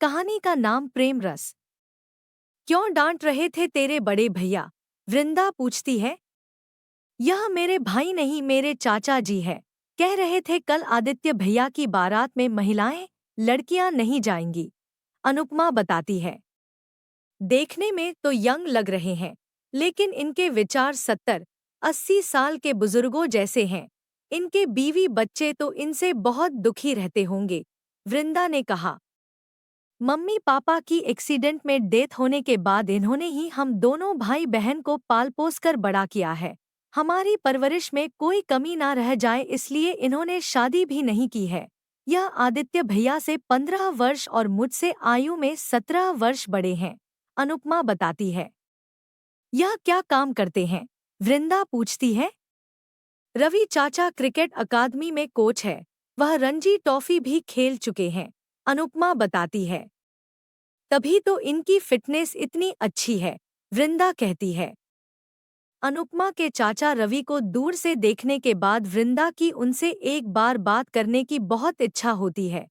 कहानी का नाम प्रेम रस। क्यों डांट रहे थे तेरे बड़े भैया? वृंदा पूछती है। यह मेरे भाई नहीं, मेरे चाचा जी है। कह रहे थे कल आदित्य भैया की बारात में महिलाएं, लड़कियां नहीं जाएंगी। अनुपमा बताती है। देखने में तो यंग लग रहे हैं, लेकिन इनके विचार 70-80 साल के बुजुर्गों जैसे हैं। इनके बीवी बच्चे तो इनसे बहुत दुखी रहते होंगे, वृंदा ने कहा। मम्मी पापा की एक्सीडेंट में डेथ होने के बाद इन्होंने ही हम दोनों भाई बहन को पाल पोस कर बड़ा किया है। हमारी परवरिश में कोई कमी ना रह जाए इसलिए इन्होंने शादी भी नहीं की है। यह आदित्य भैया से 15 वर्ष और मुझसे आयु में 17 वर्ष बड़े हैं, अनुपमा बताती है। यह क्या काम करते हैं? वृंदा पूछती है। रवि चाचा क्रिकेट अकादमी में कोच है। वह रणजी ट्रॉफी भी खेल चुके हैं, अनुपमा बताती है। तभी तो इनकी फिटनेस इतनी अच्छी है, वृंदा कहती है। अनुपमा के चाचा रवि को दूर से देखने के बाद वृंदा की उनसे एक बार बात करने की बहुत इच्छा होती है।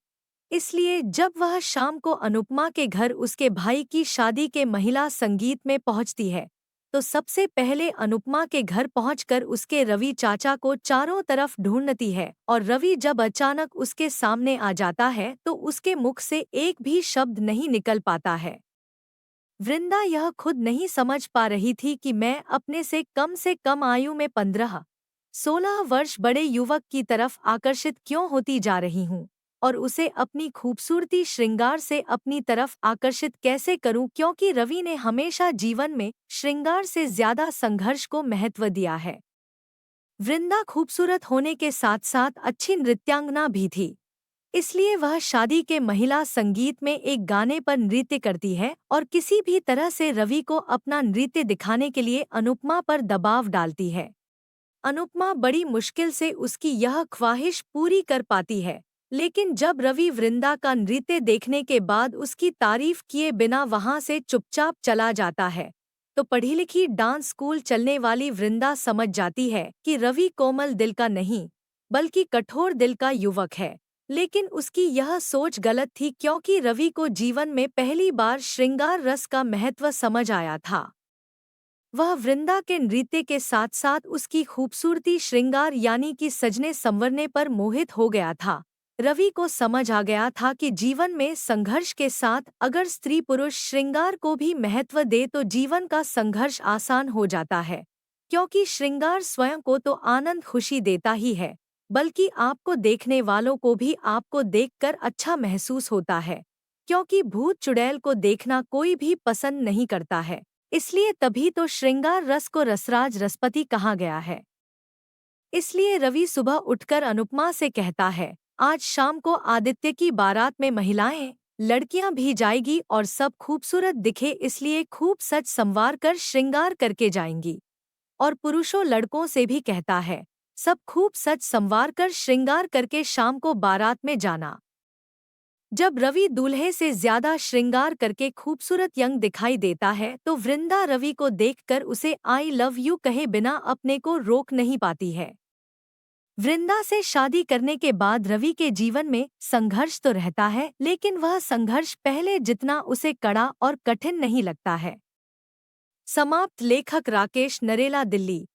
इसलिए जब वह शाम को अनुपमा के घर उसके भाई की शादी के महिला संगीत में पहुंचती है, तो सबसे पहले अनुपमा के घर पहुंचकर उसके रवि चाचा को चारों तरफ ढूंढती है और रवि जब अचानक उसके सामने आ जाता है तो उसके मुख से एक भी शब्द नहीं निकल पाता है। वृंदा यह खुद नहीं समझ पा रही थी कि मैं अपने से कम आयु में 15-16 वर्ष बड़े युवक की तरफ आकर्षित क्यों होती जा रही हूँ और उसे अपनी खूबसूरती श्रृंगार से अपनी तरफ आकर्षित कैसे करूं, क्योंकि रवि ने हमेशा जीवन में श्रृंगार से ज्यादा संघर्ष को महत्व दिया है। वृंदा खूबसूरत होने के साथ साथ अच्छी नृत्यांगना भी थी, इसलिए वह शादी के महिला संगीत में एक गाने पर नृत्य करती है और किसी भी तरह से रवि को अपना नृत्य दिखाने के लिए अनुपमा पर दबाव डालती है। अनुपमा बड़ी मुश्किल से उसकी यह ख्वाहिश पूरी कर पाती है, लेकिन जब रवि वृंदा का नृत्य देखने के बाद उसकी तारीफ किए बिना वहां से चुपचाप चला जाता है, तो पढ़ी लिखी डांस स्कूल चलने वाली वृंदा समझ जाती है कि रवि कोमल दिल का नहीं, बल्कि कठोर दिल का युवक है। लेकिन उसकी यह सोच गलत थी, क्योंकि रवि को जीवन में पहली बार श्रृंगार रस का महत्व समझ आया था। वह वृंदा के नृत्य के साथ साथ उसकी खूबसूरती श्रृंगार यानी कि सजने संवरने पर मोहित हो गया था। रवि को समझ आ गया था कि जीवन में संघर्ष के साथ अगर स्त्री पुरुष श्रृंगार को भी महत्व दे तो जीवन का संघर्ष आसान हो जाता है, क्योंकि श्रृंगार स्वयं को तो आनंद खुशी देता ही है, बल्कि आपको देखने वालों को भी आपको देखकर अच्छा महसूस होता है, क्योंकि भूत चुड़ैल को देखना कोई भी पसंद नहीं करता है। इसलिए तभी तो श्रृंगार रस को रसराज रसपति कहा गया है। इसलिए रवि सुबह उठकर अनुपमा से कहता है, आज शाम को आदित्य की बारात में महिलाएं, लड़कियां भी जाएगी और सब खूबसूरत दिखे इसलिए खूब सज संवार कर श्रृंगार करके जाएंगी। और पुरुषों लड़कों से भी कहता है, सब खूब सज संवार कर श्रृंगार करके शाम को बारात में जाना। जब रवि दूल्हे से ज्यादा श्रृंगार करके खूबसूरत यंग दिखाई देता है तो वृंदा रवि को देखकर उसे आई लव यू कहे बिना अपने को रोक नहीं पाती है। वृंदा से शादी करने के बाद रवि के जीवन में संघर्ष तो रहता है, लेकिन वह संघर्ष पहले जितना उसे कड़ा और कठिन नहीं लगता है। समाप्त। लेखक राकेश नरेला, दिल्ली।